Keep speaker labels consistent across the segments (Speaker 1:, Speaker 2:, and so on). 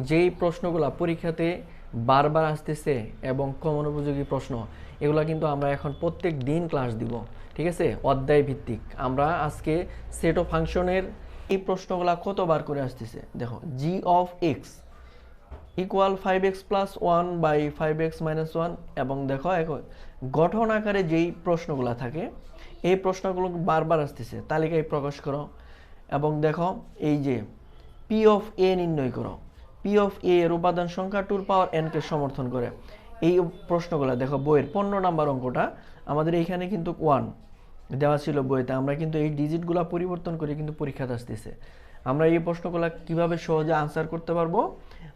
Speaker 1: যেই প্রশ্নগুলো পরীক্ষাতে বারবার আসতেছে এবং কমন উপযোগী প্রশ্ন, এগুলো কিন্তু আমরা এখন প্রত্যেক দিন ক্লাস দিব, ঠিক আছে, অধ্যায় ভিত্তিক। আমরা আজকে সেট অফ ফাংশনের এই প্রশ্নগুলো কতবার করে আসতেছে দেখো। G of x equal 5x plus 1 by 5x minus 1, এবং দেখো এখন গঠন আকারে যেই প্রশ্নগুলো থাকে এই প্রশ্নগুলো বারবার আসতেছে, তালিকায় প্রকাশ করো। এবং দেখো এই যে পি অফ এ নির্ণয় করো, পি অফ এ এর উপাদান সংখ্যা 2 পাওয়ার n কে সমর্থন করে। এই প্রশ্নগুলো দেখো বইয়ের 15 নাম্বার অঙ্কটা আমাদের এইখানে কিন্তু 1 দেওয়া ছিল বইতে, আমরা কিন্তু এই ডিজিটগুলো পরিবর্তন করে কিন্তু পরীক্ষাতে আসতেছে। আমরা এই প্রশ্নগুলো কিভাবে সহজে আনসার করতে পারবো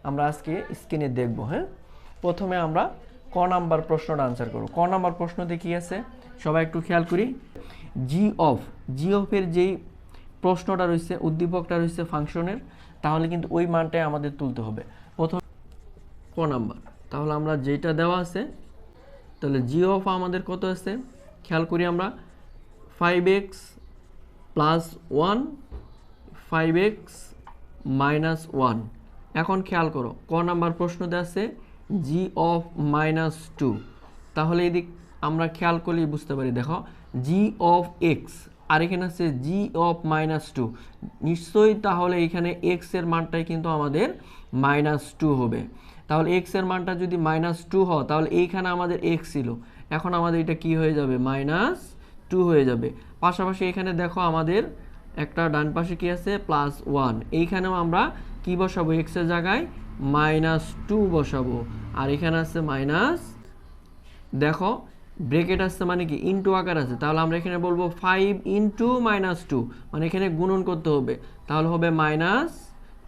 Speaker 1: আমরা আজকে স্ক্রিনে দেখব। হ্যাঁ, প্রথমে আমরা ক নাম্বার প্রশ্নটা আনসার করব। ক নাম্বার প্রশ্নতে কি আছে সবাই একটু খেয়াল করি। জি অফের যেই প্রশ্নটা রয়েছে, উদ্দীপকটা রয়েছে ফাংশনের, তাহলে কিন্তু ওই মানটাই আমাদের তুলতে হবে প্রথম ক নাম্বার। তাহলে আমরা যেটা দেওয়া আছে, তাহলে জি অফ আমাদের কত আছে খেয়াল করি আমরা, 5x প্লাস 1 5x মাইনাস 1। এখন খেয়াল করো ক নাম্বার প্রশ্নতে আছে জি অফ মাইনাস 2। তাহলে এদিক আমরা খেয়াল করলেই বুঝতে পারি, দেখো জি অফ এক্স আর এখানে আছে জি অফ মাইনাস 2, নিশ্চয়ই তাহলে এখানে এক্স এর মানটাই কিন্তু আমাদের মাইনাস 2 হবে। তাহলে এক্স এর মানটা যদি মাইনাস 2 হয় তাহলে এইখানে আমাদের এক্স ছিল, এখন আমাদের এটা কি হয়ে যাবে মাইনাস 2 হয়ে যাবে। পাশাপাশি এখানে দেখো আমাদের একটা ডান পাশে কি আছে প্লাস 1, এইখানেও আমরা কি বসাবো এক্স এর জায়গায় মাইনাস 2 বসাবো, আর এখানে আছে মাইনাস, দেখো ব্রেকেট আসছে মানে কি ইনটু আকার আছে, তাহলে আমরা এখানে বলবো 5 ইনটু মাইনাস 2, মানে এখানে গুণন করতে হবে, তাহলে হবে মাইনাস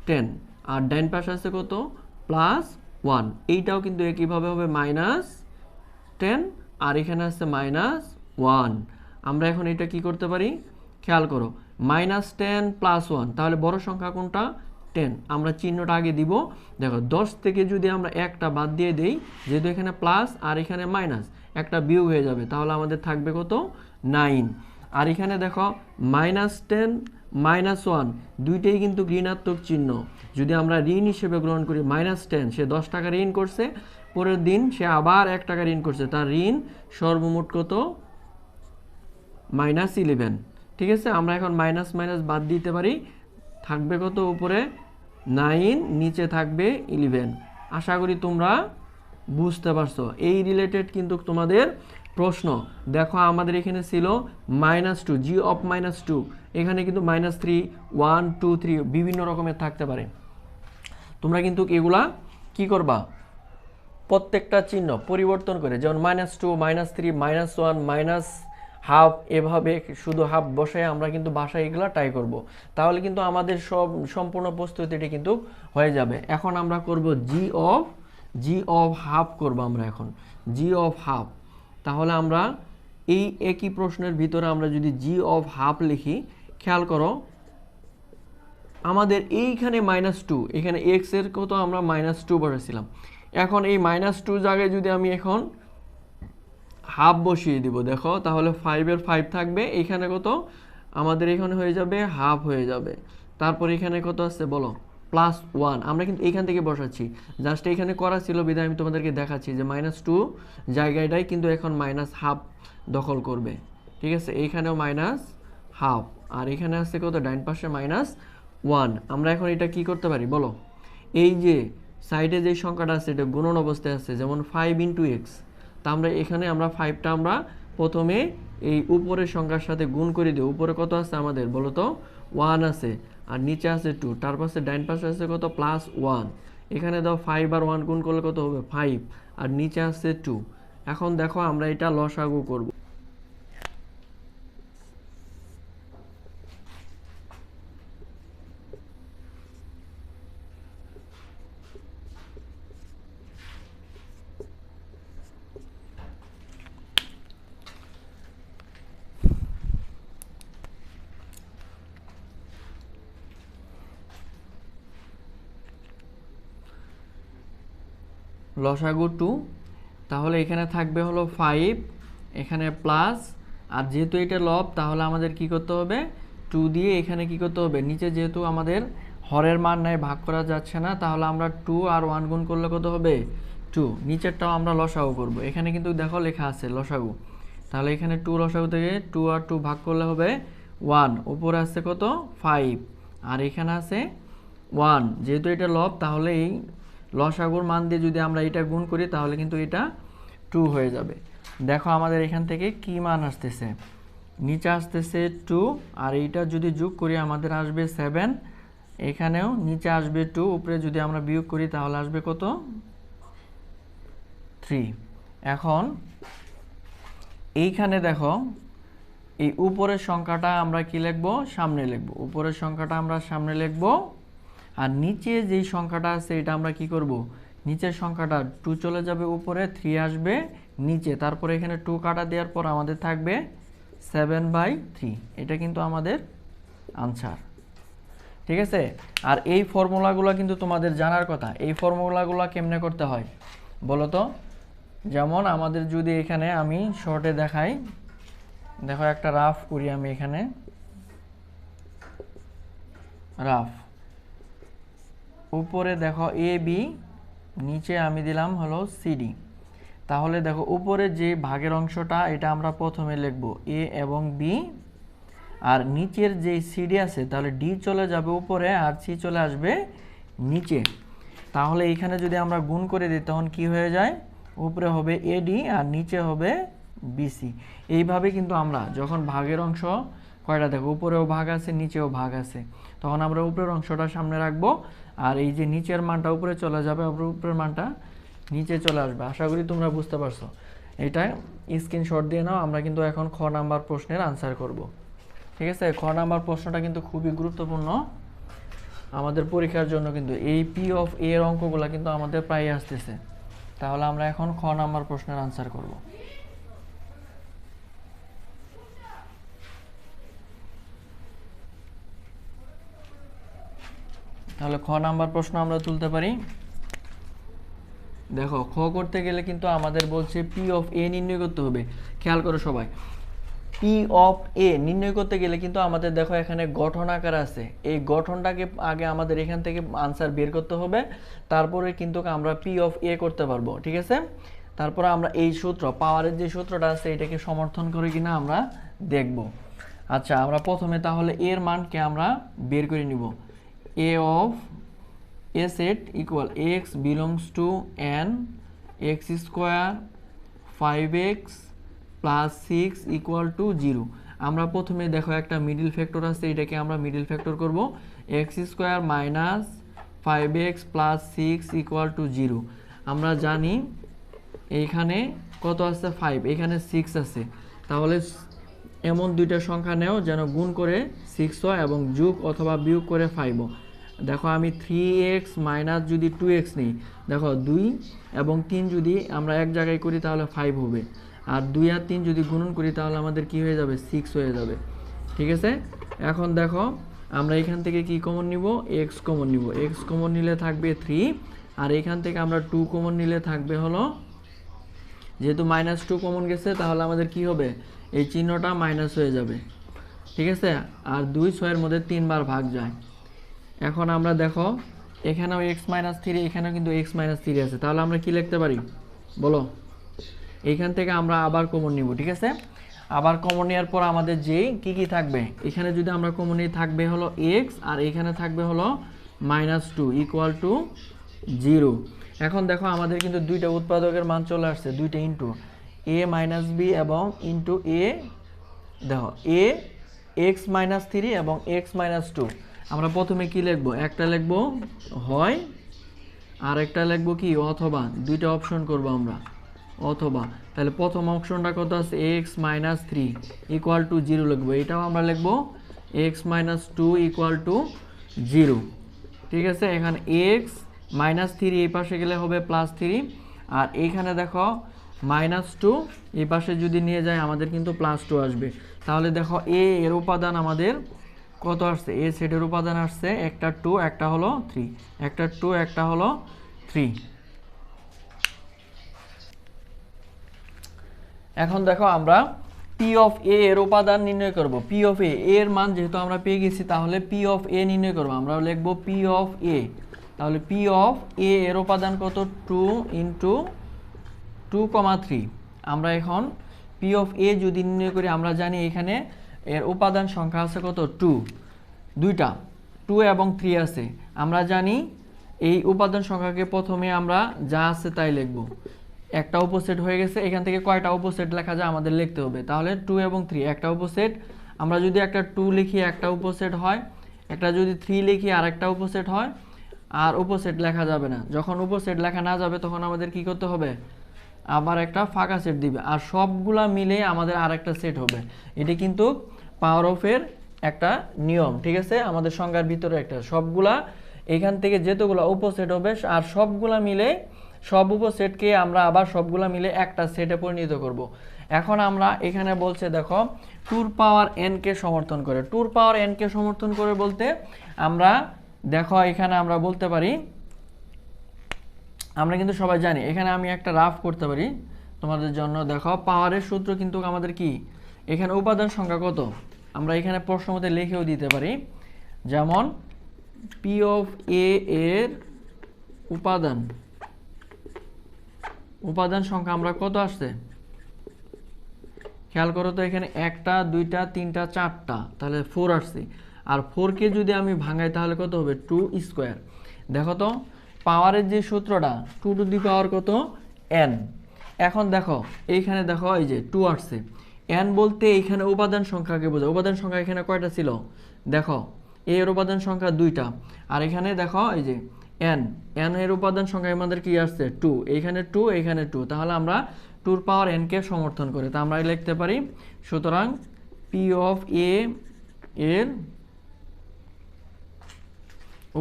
Speaker 1: 10। আর ডান পাশে আছে কত প্লাস 1, এইটাও কিন্তু একইভাবে হবে মাইনাস 10, আর এখানে আছে মাইনাস 1। আমরা এখন এটা কি করতে পারি খেয়াল করো, মাইনাস 10 প্লাস 1, তাহলে বড় সংখ্যা কোনটা 10, আমরা চিহ্নটা আগে দিব। দেখো 10 থেকে যদি আমরা একটা বাদ দিয়ে দেই, যেহেতু এখানে প্লাস আর এখানে মাইনাস, একটা বিয়োগ হয়ে যাবে, তাহলে আমাদের থাকবে কত 9। আর এখানে দেখো মাইনাস 10 মাইনাস 1 দুইটাই কিন্তু ঋণাত্মক চিহ্ন, যদি আমরা ঋণ হিসেবে গ্রহণ করি মাইনাস 10, সে 10 টাকা ঋণ করছে, পরের দিন সে আবার 1 টাকা ঋণ করছে, তার ঋণ সর্বমোট কত মাইনাস 11। ঠিক আছে, আমরা এখন মাইনাস মাইনাস বাদ দিতে পারি, থাকবে কত উপরে 9, নিচে থাকবে 11। আশা করি তোমরা বুঝতে পারছো, এই রিলেটেড কিন্তু তোমাদের প্রশ্ন। দেখো আমাদের এখানে ছিল -2 জি অফ -2, এখানে কিন্তু -3 1 2 3 বিভিন্ন রকমের থাকতে পারে। তোমরা কিন্তু এগুলা কি করবা প্রত্যেকটা চিহ্ন পরিবর্তন করে, যেমন -2 -3 -1 মাইনাস হাফ, এভাবে শুধু হাফ বসায় আমরা কিন্তু বাসায় এগুলা ট্রাই করব, তাহলে কিন্তু আমাদের সম্পূর্ণ প্রস্তুতিটি কিন্তু হয়ে যাবে। এখন আমরা করব জি অফ হাফ করব আমরা এখন জি অফ হাফ। তাহলে আমরা এই একই প্রশ্নের ভিতরে আমরা যদি জি অফ হাফ লিখি, খেয়াল করো আমাদের এইখানে -2, এখানে এক্স এর কত আমরা -2 বসাইছিলাম, এখন এই -2 জায়গায় যদি আমি এখন হাফ বসিয়ে দিব, দেখো তাহলে 5 এর 5 থাকবে, এখানে কত আমাদের এখানে হয়ে যাবে হাফ হয়ে যাবে। তারপর এখানে কত আছে বলো +1, আমরা কিন্তু এইখান থেকে বসাচ্ছি, জাস্ট এখানে করা ছিল বিধায় আমি তোমাদেরকে দেখাচ্ছি যে -2 জায়গাটাই কিন্তু এখন -1/2 দখল করবে। ঠিক আছে, এইখানেও -1/2, আর এখানে আছে কত ডান পাশে -1। আমরা এখন এটা কি করতে পারি বলো, এই যে সাইডে যে সংখ্যাটা আছে এটা গুণন অবস্থায় আছে, যেমন 5 × x, তা আমরা এখানে আমরা 5টা আমরা প্রথমে এই উপরের সংখ্যার সাথে গুণ করে দিই। উপরে কত আছে আমাদের বলো তো 1 আছে, আর নিচে আছে 2, তার পাশে ডান পাশে আছে কত +1, এখানে দাও 5 আর 1 গুণ করলে কত হবে 5, আর নিচে আছে 2। এখন দেখো আমরা এটা লসাগু করব। লসাগু 2, তাহলে এখানে থাকবে হলো 5, এখানে প্লাস, আর যেহেতু এটা লব তাহলে আমাদের কি করতে হবে 2 দিয়ে এখানে কি করতে হবে, নিচে যেহেতু আমাদের হরের মান নাই, ভাগ করা যাচ্ছে না, তাহলে আমরা 2 আর 1 গুণ করলে কত হবে 2। নিচেরটাও আমরা লসাগু করব, এখানে কিন্তু দেখো লেখা আছে লসাগু, তাহলে এখানে 2 লসাগু থেকে 2 আর 2 ভাগ করলে হবে 1, উপরে আছে কত 5 আর এখানে আছে 1, যেহেতু এটা লব তাহলে এই লসাগুর মান দিয়ে যদি আমরা এটা গুণ করি তাহলে কিন্তু এটা 2 হয়ে যাবে। দেখো আমাদের এখান থেকে কি মান আসতেছে, নিচে আসতেছে 2 আর এইটা যদি যোগ করি আমাদের আসবে 7, এখানেও নিচে আসবে 2, উপরে যদি আমরা বিয়োগ করি তাহলে আসবে কত 3। এখন এইখানে দেখো এই উপরের সংখ্যাটা আমরা কি লিখব, সামনে লিখব, উপরের সংখ্যাটা আমরা সামনে লিখব আর নিচে যেই সংখ্যাটা আছে এটা আমরা কি করব, নিচের সংখ্যাটা 2 চলে যাবে উপরে, 3 আসবে নিচে, তারপরে এখানে 2 কাটা দেওয়ার পর আমাদের থাকবে 7/3, এটা কিন্তু আমাদের আনসার। ঠিক আছে, আর এই ফর্মুলাগুলো কিন্তু তোমাদের জানার কথা। এই ফর্মুলাগুলো কেমনে করতে হয় বলো তো, যেমন আমাদের যদি এখানে আমি শর্টে দেখাই, দেখো একটা রাফ করি আমি, এখানে রাফ, উপরে দেখো এ বি, নিচে আমি দিলাম হলো সিডি, তাহলে দেখো উপরে যে ভাগের অংশটা এটা আমরা প্রথমে লিখব এ এবং বি, আর নিচের যে সিডি আছে তাহলে ডি চলে যাবে উপরে আর সি চলে আসবে নিচে। তাহলে এইখানে যদি আমরা গুণ করে দিই তখন কি হয়ে যায়, উপরে হবে এডি আর নিচে হবে বিসি। এইভাবে কিন্তু আমরা যখন ভাগের অংশ কয়টা দেখো উপরেও ভাগ আছে নিচেও ভাগ আছে, তখন আমরা উপরের অংশটা সামনে রাখবো আর এই যে নিচের মানটা উপরে চলে যাবে, উপরের মানটা নিচে চলে আসবে। আশা করি তোমরা বুঝতে পারছো। এটা স্ক্রিনশট দিয়ে নাও, আমরা কিন্তু এখন খ নাম্বার প্রশ্নের আনসার করব। ঠিক আছে, খ নাম্বার প্রশ্নটা কিন্তু খুবই গুরুত্বপূর্ণ আমাদের পরীক্ষার জন্য, কিন্তু এই পি অফ এ এর অঙ্কগুলো কিন্তু আমাদের প্রায় আসতেছে। তাহলে আমরা এখন খ নাম্বার প্রশ্নের আনসার করব। তাহলে খ নাম্বার প্রশ্ন আমরা তুলতে পারি। দেখো খ করতে গেলে কিন্তু আমাদের বলছে পি অফ এ নির্ণয় করতে হবে। খেয়াল করো সবাই, পি অফ এ নির্ণয় করতে গেলে কিন্তু আমাদের দেখো এখানে গঠন আকার আছে, এই গঠনটাকে আগে আমাদের এখান থেকে আনসার বের করতে হবে, তারপরে কিন্তু আমরা পি অফ এ করতে পারবো। ঠিক আছে, তারপরে আমরা এই সূত্র পাওয়ারের যে সূত্রটা আছে এটাকে সমর্থন করে কিনা আমরা দেখব। আচ্ছা, আমরা প্রথমে তাহলে এর মানকে আমরা বের করে নিব। এ of a set equal x belongs to n x square 5x plus 6 equal to 0। আমরা প্রথমে দেখো একটা মিডল ফ্যাক্টর আছে, এটাকে আমরা মিডল ফ্যাক্টর করব, x square minus 5x plus 6 equal to 0। আমরা জানি এইখানে কত আছে 5, এখানে 6 আছে, তাহলে এমন দুইটা সংখ্যা নেও যেন গুণ করে 6 হয় এবং যোগ অথবা বিয়োগ করে 5 হয়। দেখো আমি 3x মাইনাস যদি 2x নিই, দেখো 2 এবং 3 যদি আমরা এক জায়গায় করি তাহলে 5 হবে, আর 2 আর 3 যদি গুণন করি তাহলে আমাদের কি হয়ে যাবে 6 হয়ে যাবে। ঠিক আছে, এখন দেখো আমরা এখান থেকে কি কমন নিব, x কমন নিব, x কমন নিলে থাকবে 3, আর এখান থেকে আমরা 2 কমন নিলে থাকবে হলো, যেহেতু -2 কমন গেছে তাহলে আমাদের কি হবে, এই চিহ্নটা মাইনাস হয়ে যাবে। ঠিক আছে, আর 2 6 এর মধ্যে 3 বার ভাগ যায়। এখন আমরা দেখো এখানেও x-3, এখানেও কিন্তু x-3 আছে, তাহলে আমরা কি লিখতে পারি বলো, এইখান থেকে আমরা আবার কমন নিব। ঠিক আছে, আবার কমন নেওয়ার পর আমাদের যে কি থাকবে, এখানে যদি আমরা কমন নিই থাকবে হলো x আর এখানে থাকবে হলো -2 ইকুয়াল টু 0। এখন দেখো আমাদের কিন্তু দুইটা উৎপাদকের মান চলে আসছে, দুইটা ইনটু a - b এবং ইনটু a, দেখো a x-3 এবং x-2। আমরা প্রথমে কি লিখবো, একটা লিখবো হয় আর একটা লিখবো কি অথবা, দুইটা অপশন করব আমরা অথবা। তাহলে প্রথম অপশনটা কত আছে, x-3 ইকুয়াল টু 0 লিখবো, এটাও আমরা লিখবো x-2 ইকুয়াল টু 0। ঠিক আছে, এখানে x-3 এই পাশে গেলে হবে +3, আর এইখানে দেখো -2 এই পাশে যদি নিয়ে যায় আমাদের কিন্তু +2 আসবে। তাহলে দেখো a এর উপাদান আমাদের কত আসছে, a সেটের উপাদান আসছে একটা 2 একটা হলো 3, একটা 2 একটা হলো 3। এখন দেখো আমরা পি অফ এ এর উপাদান নির্ণয় করব। পি অফ এ এর মান যেহেতু আমরা পেয়ে গেছি, তাহলে পি অফ এ নির্ণয় করব। আমরা লিখব পি অফ এ। তাহলে পি অফ এ এর উপাদান কত? 2 ইন্টু 2,3। আমরা এখন পি অফ এ যদি নির্ণয় করি, আমরা জানি এখানে এর উপাদান সংখ্যা আছে কত? 2, দুইটা 2 এবং 3 আছে। আমরা জানি এই উপাদান সংখ্যাকে প্রথমে আমরা যা আছে তাই লিখব। একটা উপসেট হয়ে গেছে, এখান থেকে কয়টা উপসেট লেখা যায় আমাদের লিখতে হবে। তাহলে 2 এবং 3 একটা উপসেট। আমরা যদি একটা 2 লিখি একটা উপসেট হয়, একটা যদি 3 লিখি আর একটা উপসেট হয়, আর উপসেট লেখা যাবে না। যখন উপসেট লেখা না যাবে তখন আমাদের কি করতে হবে? আবার একটা ফাঁকা সেট দিবে, আর সবগুলা মিলে আমাদের আর একটা সেট হবে। এটি কিন্তু পাওয়ার অফের একটা নিয়ম, ঠিক আছে? আমাদের সংজ্ঞার ভিতরে একটা, সবগুলা এখান থেকে যেতগুলো উপসেট হবে আর সবগুলা মিলে, সব উপসেটকে আমরা আবার সবগুলা মিলে একটা সেটে পরিণত করব। এখন আমরা এখানে বলছে দেখো, টুর পাওয়ার এন কে সমর্থন করে। টুর পাওয়ার এন কে সমর্থন করে বলতে আমরা দেখো এখানে আমরা বলতে পারি, আমরা কিন্তু সবাই জানি, এখানে আমি একটা রাফ করতে পারি তোমাদের জন্য। দেখো পাওয়ারের সূত্র কিন্তু আমাদের কি, এখানে উপাদান সংখ্যা কত আমরা এখানে প্রশ্ন মতে লিখেও দিতে পারি। যেমন পি অফ এ এর উপাদান সংখ্যা আমরা কত আসছে খেয়াল করো তো, এখানে একটা, দুইটা, তিনটা, চারটা, তাহলে 4 আসছে। আর 4 কে যদি আমি ভাঙাই তাহলে কত হবে? 2 স্কোয়ার। দেখো তো পাওয়ারের যে সূত্রটা, 2 টু দি পাওয়ার কত? n। এখন দেখো এইখানে দেখো এই যে 2 আসছে। n বলতে এইখানে উপাদান সংখ্যাকে বোঝায়। উপাদান সংখ্যা এখানে কয়টা ছিল? দেখো এর উপাদান সংখ্যা 2টা, আর এখানে দেখো এই যে n এর উপাদান সংখ্যা আমাদের কি আসছে? 2। এইখানে 2, এইখানে 2, তাহলে আমরা 2 পাওয়ার n কে সমর্থন করে তা আমরা লিখতে পারি। সুতরাং পি অফ এ এর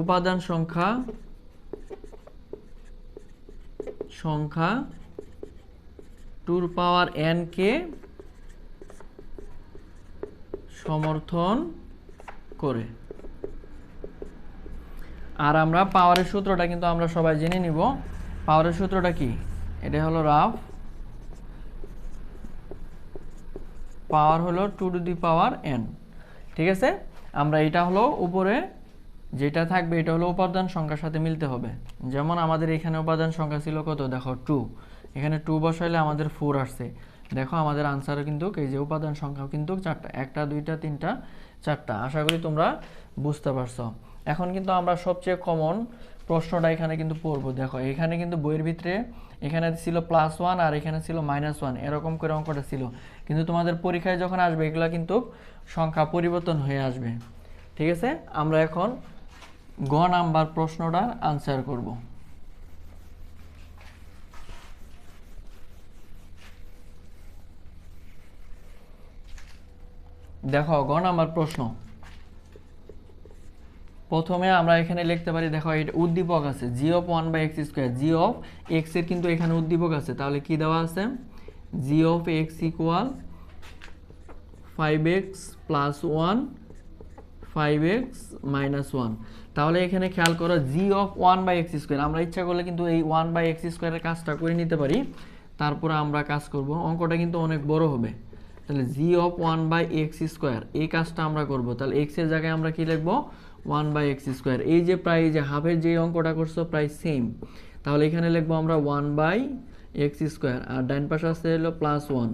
Speaker 1: উপাদান সংখ্যা 2 পাওয়ার n কে সমর্থন করে। আর আমরা পাওয়ারের সূত্রটা কিন্তু আমরা সবাই জেনে নিব। পাওয়ারের সূত্রটা কি? এটা হলো রাফ, পাওয়ার হলো 2 টু দি পাওয়ার n, ঠিক আছে? আমরা এটা হলো উপরে যেটা থাকবে এটা হলো উপাদান সংখ্যার সাথে মিলতে হবে। যেমন আমাদের এখানে উপাদান সংখ্যা ছিল কত? দেখো 2, এখানে 2 বসাইলে আমাদের 4 আসছে। দেখো আমাদের আনসারও কিন্তু এই যে উপাদান সংখ্যা কিন্তু 4টা, একটা, দুইটা, তিনটা, 4টা। আশা করি তোমরা বুঝতে পারছো। এখন কিন্তু আমরা সবচেয়ে কমন প্রশ্নটা এখানে কিন্তু পড়বো। দেখো এখানে কিন্তু বইয়ের ভিতরে এখানে ছিল +1 আর এখানে ছিল -1, এরকম করে অঙ্কটা ছিল। কিন্তু তোমাদের পরীক্ষায় যখন আসবে এগুলা কিন্তু সংখ্যা পরিবর্তন হয়ে আসবে, ঠিক আছে? আমরা এখন গ নাম্বার প্রশ্নটার আনসার করব। দেখো গ নাম্বার প্রশ্ন, প্রথমে আমরা এখানে লিখতে পারি, দেখো এটা উদ্দীপক আছে g of 1/x²। g of x এর কিন্তু এখানে উদ্দীপক আছে, তাহলে কি দেওয়া আছে? g of x equal 5x + 1 5x - 1। তাহলে এখানে খেয়াল করো g অফ 1/x², আমরা ইচ্ছা করলে কিন্তু এই 1/x² এর কাজটা করে নিতে পারি। তারপরে আমরা কাজ করব, অঙ্কটা কিন্তু অনেক বড় হবে। তাহলে g অফ 1/x² এই কাজটা আমরা করব। তাহলে x এর জায়গায় আমরা কি লিখব? 1/x²। এই যে প্রায় যে হাফের যে অঙ্কটা করছো প্রায় সেম, তাহলে এখানে লিখবো আমরা 1/x², আর ডান পাশে আছে হলো +1।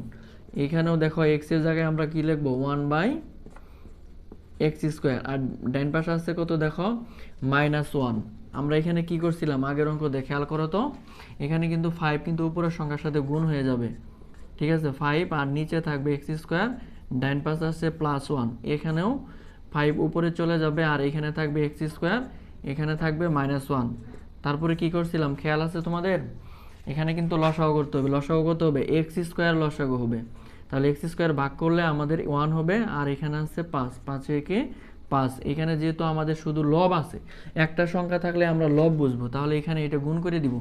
Speaker 1: এখানেও দেখো x এর জায়গায় আমরা কি লিখবো? 1/x², আর ডান পাশে আছে কত? দেখো -1। আমরা এখানে কি করছিলাম আগের অঙ্ক দেখে খেয়াল করো তো, এখানে কিন্তু 5 কিন্তু উপরের সংখ্যার সাথে গুণ হয়ে যাবে, ঠিক আছে? 5 আর নিচে থাকবে x², ডান পাশে আছে +1, এখানেও 5 উপরে চলে যাবে আর এখানে থাকবে x², এখানে থাকবে -1। তারপরে কি করছিলাম খেয়াল আছে তোমাদের? এখানে কিন্তু লসাগু করতে হবে। লসাগু কত হবে? x² লসাগু হবে। তাহলে x² ভাগ করলে আমাদের 1 হবে, আর এখানে আছে 5, 5 একে 5। এখানে যেহেতু আমাদের শুধু লব আছে, একটা সংখ্যা থাকলে আমরা লব বুঝবো, তাহলে এখানে এটা গুণ করে দিব,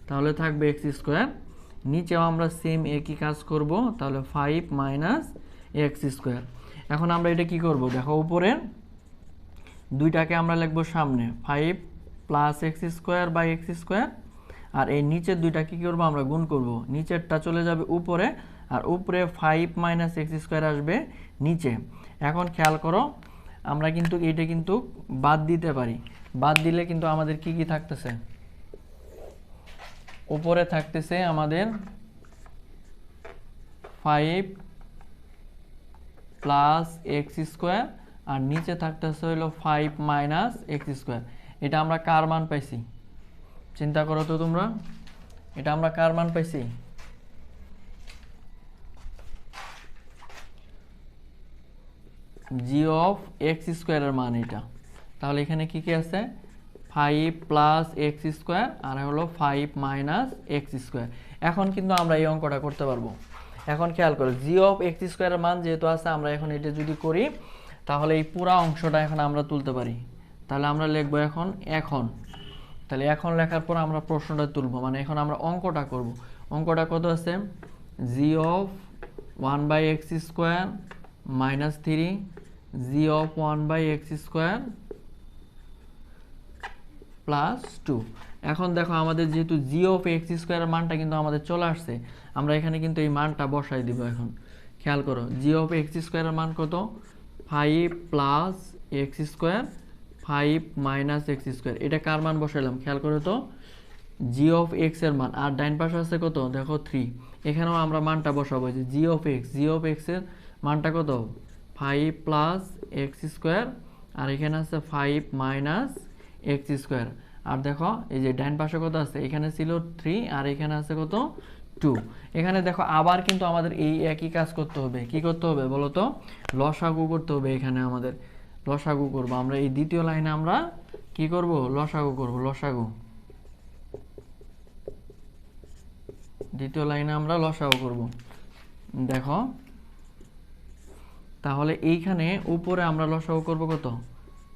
Speaker 1: তাহলে থাকবে x²। নিচেও আমরা সেম একই কাজ করব, তাহলে 5 - x²। এখন আমরা এটা কি করব? দেখো উপরে দুইটাকে আমরা লিখবো সামনে, 5 + x²/x², আর এই নিচের দুইটা কি করব? আমরা গুণ করব। নিচেরটা চলে যাবে উপরে আর উপরে 5 মাইনাস এক্স স্কোয়ার আসবে নিচে। এখন খেয়াল করো, আমরা কিন্তু এইটা কিন্তু বাদ দিতে পারি। বাদ দিলে কিন্তু আমাদের কি কি থাকতেছে, উপরে থাকতেছে আমাদের 5 প্লাস এক্স স্কোয়ার, আর নিচে থাকতেছে হলো 5 মাইনাস এক্স স্কোয়ার। এটা আমরা কার মান পাইছি চিন্তা করো তো তোমরা, এটা আমরা কার মান পাইছি? জি অফ এক্স স্কোয়ারের মান এটা। তাহলে এখানে কি কি আছে, 5 প্লাস এক্স স্কোয়ার আর হলো 5 মাইনাস এক্স স্কোয়ার। এখন কিন্তু আমরা এই অঙ্কটা করতে পারবো। এখন খেয়াল করো, জি অফ এক্স স্কোয়ারের মান যেহেতু আছে, আমরা এখন এটা যদি করি তাহলে এই পুরা অংশটা এখন আমরা তুলতে পারি। তাহলে আমরা লিখবো এখন তাহলে এখন লেখার পর আমরা প্রশ্নটা তুলবো, মানে এখন আমরা অঙ্কটা করব। অঙ্কটা কত আছে, g of 1 by x square minus 3 g of 1 by x square plus 2। এখন দেখো আমাদের যেহেতু জি অফ এক্স স্কোয়ারের মানটা কিন্তু আমাদের চলে আসছে, আমরা এখানে কিন্তু এই মানটা বসাই দিব। এখন খেয়াল করো, জি অফ এক্স স্কোয়ারের মান কত, 5 plus x square 5 minus x square. এটা কার মান বসাইলাম খেয়াল করো তো, জি অফ এক্স এর মান। আর ডাইন পাশে আছে কত দেখো 3, এখানেও আমরা মানটা বসাবো যে জি অফ এক্স এর মানটা কত, 5 প্লাস এক্স স্কোয়ার, আর এখানে আছে 5 মাইনাস এক্স স্কোয়ার। আর দেখো এই যে ডাইন পাশে কত আছে, এখানে ছিল 3 আর এখানে আছে কত 2। এখানে দেখো আবার কিন্তু আমাদের এই একই কাজ করতে হবে। কি করতে হবে বলো তো, লসাগু করতে হবে। এখানে আমাদের লসাগু করব আমরা, এই দ্বিতীয় লাইনে আমরা কি করব, লসাগু করব। দ্বিতীয় লাইনে আমরা লসাগু করব। দেখো তাহলে এইখানে উপরে আমরা লসাগু করব কত,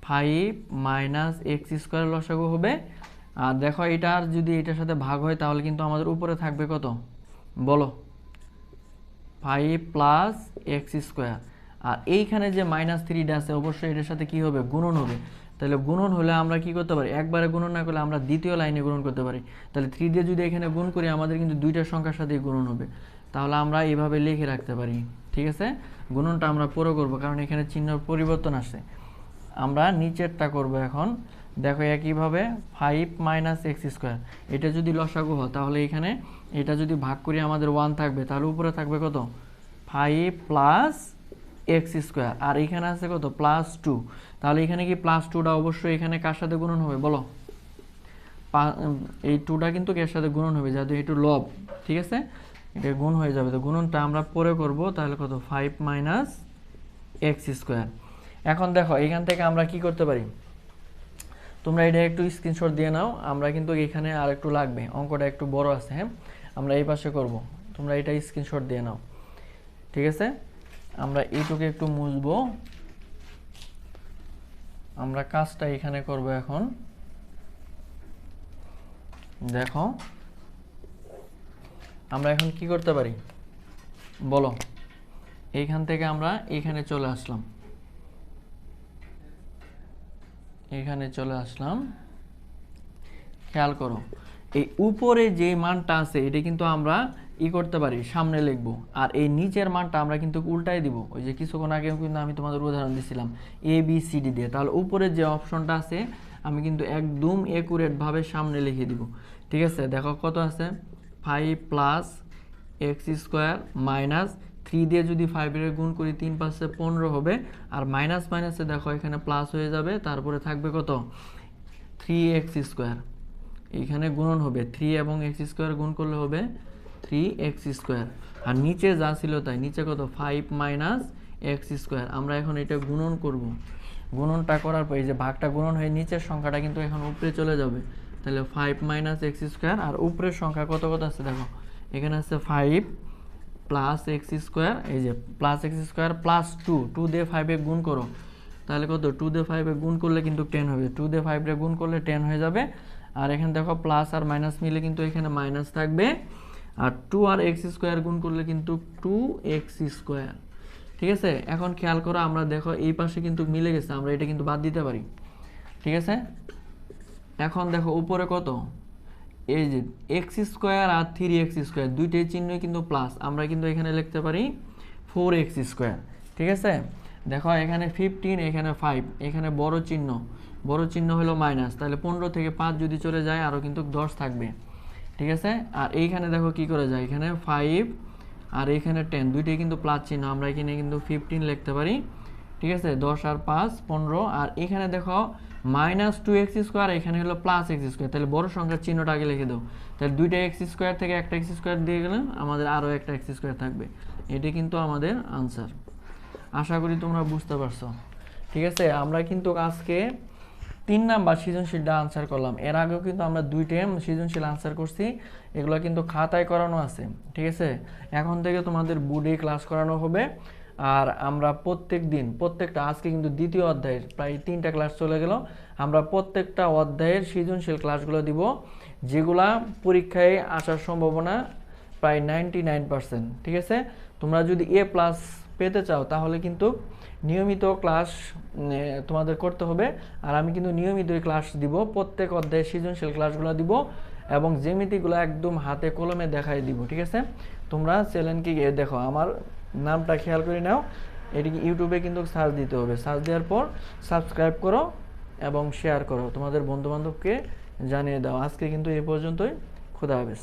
Speaker 1: 5 মাইনাস এক্স স্কোয়ার লসাগু হবে। আর দেখো এটার যদি এটার সাথে ভাগ হয় তাহলে কিন্তু আমাদের উপরে থাকবে কত বলো, 5 প্লাস এক্স স্কোয়ার। আর এইখানে যে মাইনাস 3টা আছে অবশ্যই এটার সাথে কি হবে, গুণন হবে। তাহলে গুণন হলে আমরা কি করতে পারি, একবারে গুণন না করলে আমরা দ্বিতীয় লাইনে গুণন করতে পারি। তাহলে 3 দিয়ে যদি এখানে গুণ করি আমাদের কিন্তু দুইটা সংখ্যার সাথেই গুণন হবে। তাহলে আমরা এইভাবে লিখে রাখতে পারি। ঠিক আছে, গুণনটা আমরা পরে করব কারণ এখানে চিহ্ন পরিবর্তন আসে। আমরা নিচেরটা করব এখন। দেখো একইভাবে 5 মাইনাস এক্স স্কোয়ার, এটা যদি লসাগু হয় তাহলে এখানে এটা যদি ভাগ করি আমাদের 1 থাকবে, তাহলে উপরে থাকবে কত, 5 প্লাস এক্স স্কোয়ার, আর এখানে আছে কত প্লাস 2। তাহলে এখানে কি প্লাস 2টা অবশ্যই এখানে কার সাথে গুণন হবে বলো, এই 2টা কিন্তু এর সাথে গুণন হবে, যেহেতু একটু লব। ঠিক আছে, এটা গুণ হয়ে যাবে। তো গুণনটা আমরা পরে করব। তাহলে কত, 5 মাইনাস এক্স স্কোয়ার। এখন দেখো এখান থেকে আমরা কি করতে পারি, তোমরা এটা একটু স্ক্রিনশট দিয়ে নাও। আমরা কিন্তু এখানে আর একটু লাগবে, অঙ্কটা একটু বড় আছে। হ্যাঁ, আমরা এই পাশে করব, তোমরা এটা স্ক্রিনশট দিয়ে নাও। ঠিক আছে, আমরা এইটুকু একটু মুছবো। আমরা কাজটা এখানে করব এখন। দেখো আমরা এখন কি করতে পারি বলো, এইখান থেকে আমরা এখানে চলে আসলাম, খেয়াল করো এই উপরে যে মানটা আছে এটা কিন্তু আমরা করতে পারি, সামনে লিখবো। আর এই নিচের মানটা আমরা কিন্তু উল্টাই দিব। ওই যে কিছুক্ষণ আগে কিন্তু আমি তোমাদের উদাহরণ দিছিলাম ABCD দিয়ে। তাহলে উপরের যে অপশনটা আছে আমি কিন্তু একদম একুরেট ভাবে সামনে লিখে দিব। ঠিক আছে, দেখো কত আছে, 5 প্লাস এক্স স্কোয়ার মাইনাস 3 দিয়ে যদি 5 এর গুণ করি 3 5 15 হবে। আর মাইনাস মাইনাসে দেখো এখানে প্লাস হয়ে যাবে, তারপরে থাকবে কত, 3x স্কোয়ার। এখানে গুণন হবে, 3 এবং x স্কোয়ার গুণ করলে হবে 3x স্কোয়ার। আর নিচে যা ছিল তাই, নিচে কত, 5 মাইনাস এক্স স্কোয়ার। আমরা এখন এটা গুণন করব। গুণনটা করার পর এই যে ভাগটা গুণন হয়ে নিচের সংখ্যাটা কিন্তু এখন উপরে চলে যাবে। তাহলে 5 মাইনাস এক্স স্কোয়ার, আর উপরের সংখ্যা কত কত আছে দেখো, এখানে আছে 5 প্লাস এক্স স্কোয়ার, এই যে প্লাস এক্স স্কোয়ার প্লাস 2 দিয়ে 5 এ গুণ করো, তাহলে কত, 2 দিয়ে 5 এ গুণ করলে কিন্তু 10 হবে। 2 দিয়ে 5 এ গুণ করলে 10 হয়ে যাবে। আর এখানে দেখো প্লাস আর মাইনাস মিলে কিন্তু এখানে মাইনাস থাকবে। আর 2 আর এক্স স্কোয়ার গুণ করলে কিন্তু 2x স্কোয়ার। ঠিক আছে, এখন খেয়াল করো, আমরা দেখো এই পাশে কিন্তু মিলে গেছে, আমরা এটা কিন্তু বাদ দিতে পারি। ঠিক আছে, এখন দেখো উপরে কত, এই যে এক্স স্কোয়ার আর 3x স্কোয়ার দুইটাই চিহ্নই কিন্তু প্লাস, আমরা কিন্তু এখানে লিখতে পারি 4x স্কোয়ার। ঠিক আছে, দেখো এখানে 15, এখানে 5, এখানে বড় চিহ্ন হলো মাইনাস, তাহলে 15 থেকে 5 যদি চলে যায় আরও কিন্তু 10 থাকবে। ঠিক আছে, আর এইখানে দেখো কি করে যায়, এখানে 5 আর এখানে 10 দুইটাই কিন্তু প্লাস চিহ্ন, আমরা এখানে কিন্তু 15 লিখতে পারি। ঠিক আছে, 10 আর 5 15, আর এখানে দেখো -2x স্কোয়ার, এখানে হলো +x স্কোয়ার, তাহলে বড় সংখ্যার চিহ্নটা আগে লিখে দাও। তাহলে দুইটা এক্স স্কোয়ার থেকে একটা এক্স স্কোয়ার দিয়ে গেলে আমাদের আরও একটা এক্স স্কোয়ার থাকবে। এটি কিন্তু আমাদের আনসার। আশা করি তোমরা বুঝতে পারছো। ঠিক আছে, আমরা কিন্তু আজকে 3 নাম্বার সৃজনশীলটা আনসার করলাম। এর আগেও কিন্তু আমরা 2টা সৃজনশীল আনসার করছি, এগুলো কিন্তু খাতায় করানো আছে। ঠিক আছে, এখন থেকে তোমাদের বোর্ডে ক্লাস করানো হবে। আর আমরা প্রত্যেকটা আজকে কিন্তু দ্বিতীয় অধ্যায়ের প্রায় 3টা ক্লাস চলে গেল, আমরা প্রত্যেকটা অধ্যায়ের সৃজনশীল ক্লাসগুলো দিব, যেগুলা পরীক্ষায় আসার সম্ভাবনা প্রায় 99%। ঠিক আছে, তোমরা যদি A+ পেতে চাও তাহলে কিন্তু নিয়মিত ক্লাস তোমাদের করতে হবে। আর আমি কিন্তু নিয়মিত ক্লাস দিব, প্রত্যেক অধ্যায়ের সৃজনশীল ক্লাসগুলো দিব এবং জ্যামিতিগুলো একদম হাতে কলমে দেখাই দিব। ঠিক আছে, তোমরা চ্যানেলকে গিয়ে দেখো, আমার নামটা খেয়াল করে নাও, এটিকে ইউটিউবে কিন্তু সার্চ দিতে হবে, সার্চ দেওয়ার পর সাবস্ক্রাইব করো এবং শেয়ার করো, তোমাদের বন্ধুবান্ধবকে জানিয়ে দাও। আজকে কিন্তু এই পর্যন্তই, খুদা হাফেজ।